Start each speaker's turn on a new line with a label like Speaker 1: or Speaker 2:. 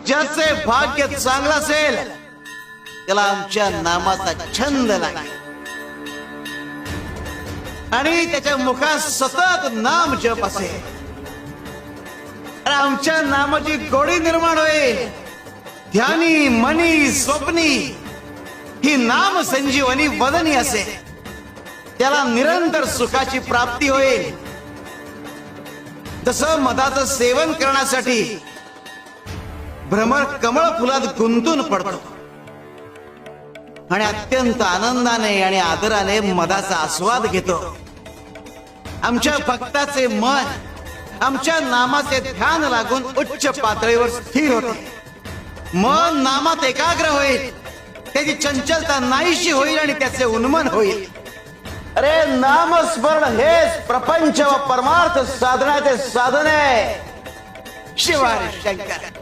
Speaker 1: ज्याचे भाग्य चांगलं असेल त्याला आमच्या नामाचा छंद लागेल आणि त्याच्या मुखात सतत नाम जप असेल. आमच्या नामाची गोडी निर्माण होईल. ध्यानी मनी स्वप्नी ही नाम संजीवनी वदनी असेल. त्याला निरंतर सुखाची प्राप्ती होईल. तसं मधाचं सेवन करण्यासाठी भ्रमर कमळ फुलात गुंतून पडतो आणि अत्यंत आनंदाने आणि आदराने मधाचा आस्वाद घेतो. आमच्या भक्ताचे मन आमच्या नामाचे ध्यान लागून उच्च पातळीवर स्थिर होते. मन नामात एकाग्र होईल. त्याची चंचलता नाहीशी होईल आणि त्याचे उन्मन होईल. अरे नामस्मरण हेच प्रपंच व परमार्थ साधनाचे साधन आहे. शिवाय शंकर.